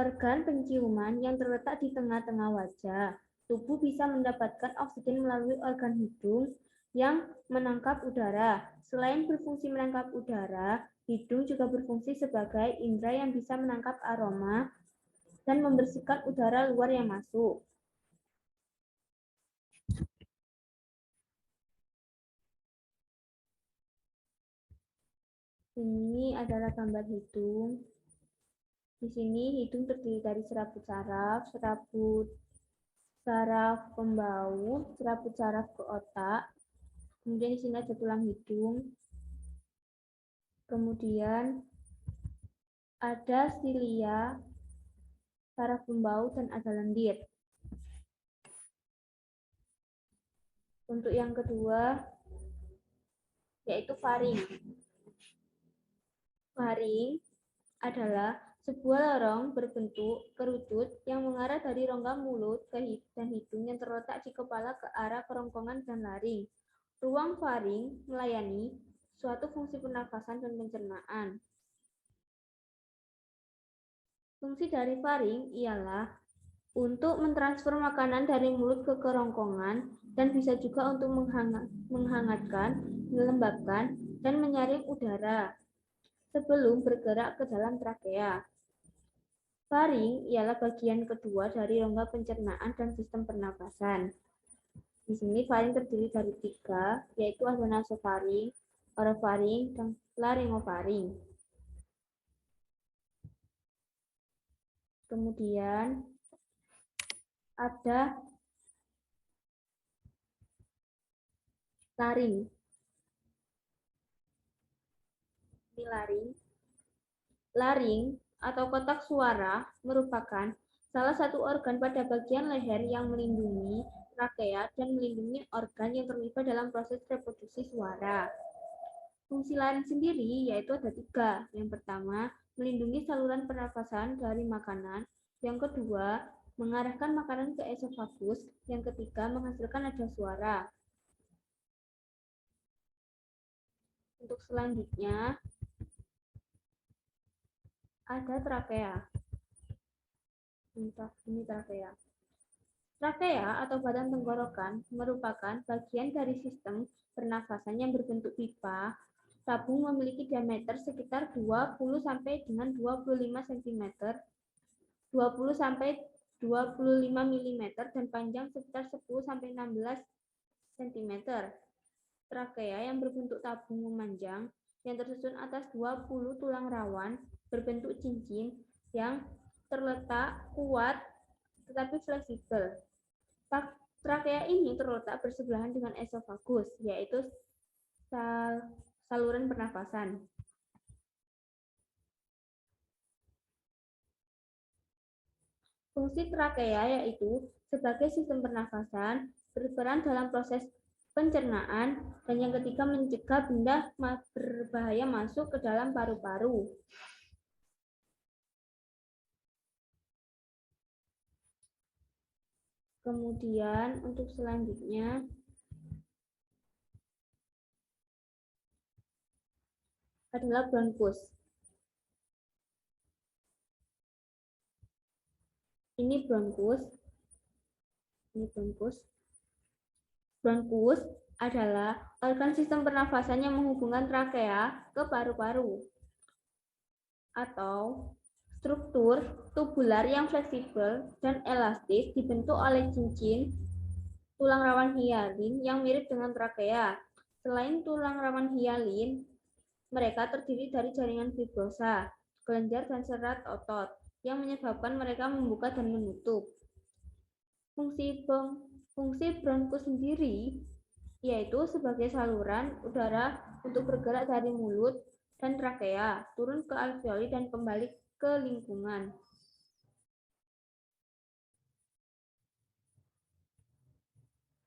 organ penciuman yang terletak di tengah-tengah wajah. Tubuh bisa mendapatkan oksigen melalui organ hidung yang menangkap udara. Selain berfungsi menangkap udara, hidung juga berfungsi sebagai indera yang bisa menangkap aroma dan membersihkan udara luar yang masuk. Ini adalah gambar hidung. Di sini hidung terdiri dari serabut saraf pembau, serabut saraf ke otak. Kemudian di sini ada tulang hidung. Kemudian ada silia, saraf pembau, dan ada lendir. Untuk yang kedua, yaitu faring. Faring adalah sebuah lorong berbentuk kerucut yang mengarah dari rongga mulut dan hidung yang terletak di kepala ke arah kerongkongan dan laring. Ruang faring melayani suatu fungsi pernafasan dan pencernaan. Fungsi dari faring ialah untuk mentransfer makanan dari mulut ke kerongkongan dan bisa juga untuk menghangatkan, melembabkan, dan menyaring udara sebelum bergerak ke dalam trakea. Faring ialah bagian kedua dari rongga pencernaan dan sistem pernapasan. Di sini faring terdiri dari 3, yaitu ada nasofaring, orofaring, dan laryngofaring. Kemudian ada laring. Ini laring. Laring atau kotak suara merupakan salah satu organ pada bagian leher yang melindungi trakea dan melindungi organ yang terlibat dalam proses reproduksi suara. Fungsi laring sendiri yaitu ada 3. Yang pertama, melindungi saluran pernafasan dari makanan. Yang kedua, mengarahkan makanan ke esofagus. Yang ketiga, menghasilkan nada suara. Untuk selanjutnya, ada trakea. Ini trakea. Trakea atau badan tenggorokan merupakan bagian dari sistem pernafasan yang berbentuk pipa. Tabung memiliki diameter sekitar 20 sampai dengan 25 cm, 20 sampai 25 mm dan panjang sekitar 10 sampai 16 cm. Trakea yang berbentuk tabung memanjang yang tersusun atas 20 tulang rawan berbentuk cincin yang terletak kuat tetapi fleksibel. Trakea ini terletak bersebelahan dengan esofagus, yaitu saluran pernafasan. Fungsi trakea yaitu sebagai sistem pernafasan, berperan dalam proses pencernaan, dan yang ketiga mencegah benda berbahaya masuk ke dalam paru-paru. Kemudian untuk selanjutnya adalah bronkus. Ini bronkus. Ini bronkus. Bronkus adalah organ sistem pernafasan yang menghubungkan trakea ke paru-paru atau struktur tubular yang fleksibel dan elastis dibentuk oleh cincin tulang rawan hialin yang mirip dengan trakea. Selain tulang rawan hialin, mereka terdiri dari jaringan fibrosa, kelenjar dan serat otot yang menyebabkan mereka membuka dan menutup. Fungsi bronkus sendiri yaitu sebagai saluran udara untuk bergerak dari mulut dan trakea, turun ke alveoli dan kembali ke lingkungan.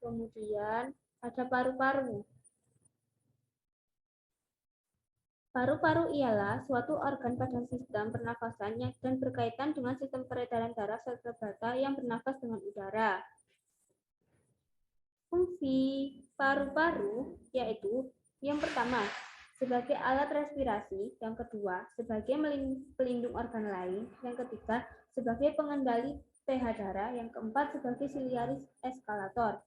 Kemudian ada paru-paru. Paru-paru ialah suatu organ pada sistem pernafasan dan berkaitan dengan sistem peredaran darah vertebrata yang bernafas dengan udara. Fungsi paru-paru yaitu yang pertama, sebagai alat respirasi, yang kedua, sebagai pelindung organ lain, yang ketiga, sebagai pengendali pH darah, yang keempat sebagai ciliaris eskalator.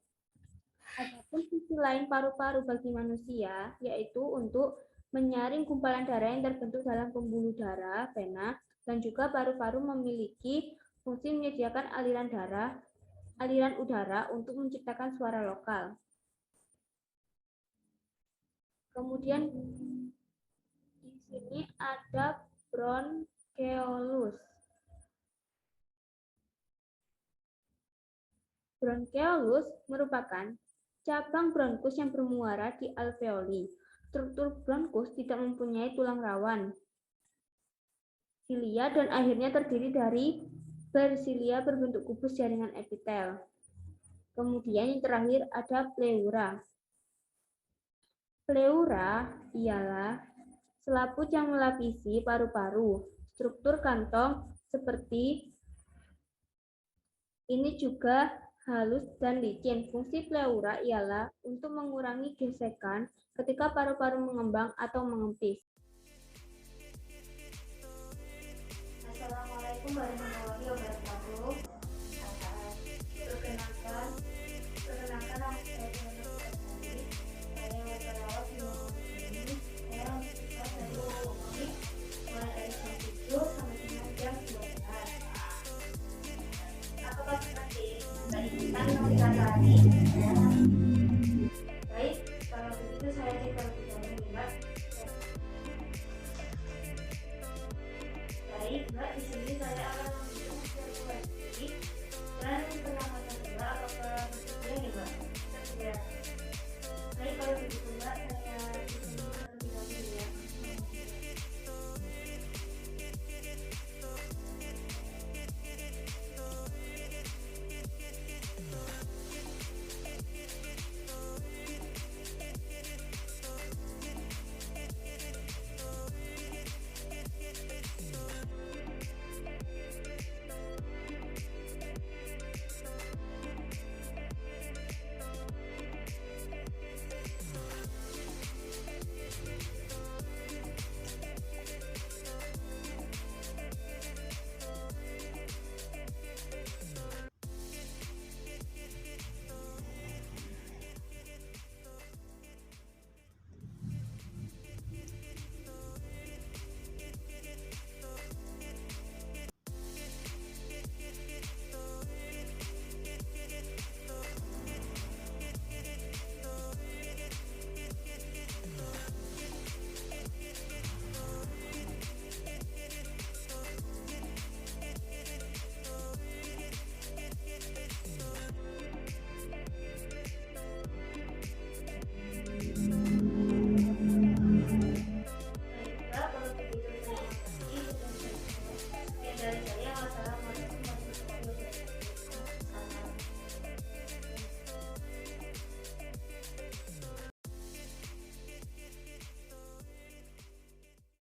Adapun fungsi lain paru-paru bagi manusia yaitu untuk menyaring gumpalan darah yang terbentuk dalam pembuluh darah, vena, dan juga paru-paru memiliki fungsi menyediakan aliran udara untuk menciptakan suara lokal. Kemudian di sini ada bronkeolus. Bronkeolus merupakan cabang bronkus yang bermuara di alveoli. Struktur bronkus tidak mempunyai tulang rawan, silia, dan akhirnya terdiri dari bersilia berbentuk kubus jaringan epitel. Kemudian yang terakhir ada pleura. Pleura ialah selaput yang melapisi paru-paru. Struktur kantong seperti ini juga halus dan licin. Fungsi pleura ialah untuk mengurangi gesekan ketika paru-paru mengembang atau mengempis. Assalamualaikum warahmatullahi wabarakatuh. Perkenalkan nama saya Dewi. Saya perawat di rumah ini. Saya mengajar dari Komik mulai dari jam 7 sampai dengan jam 12. Apakah nanti kita ikutan lagi? Baik, kalau begitu saya terlebih dahulu, Mbak. Baik, Mbak, di sini saya akan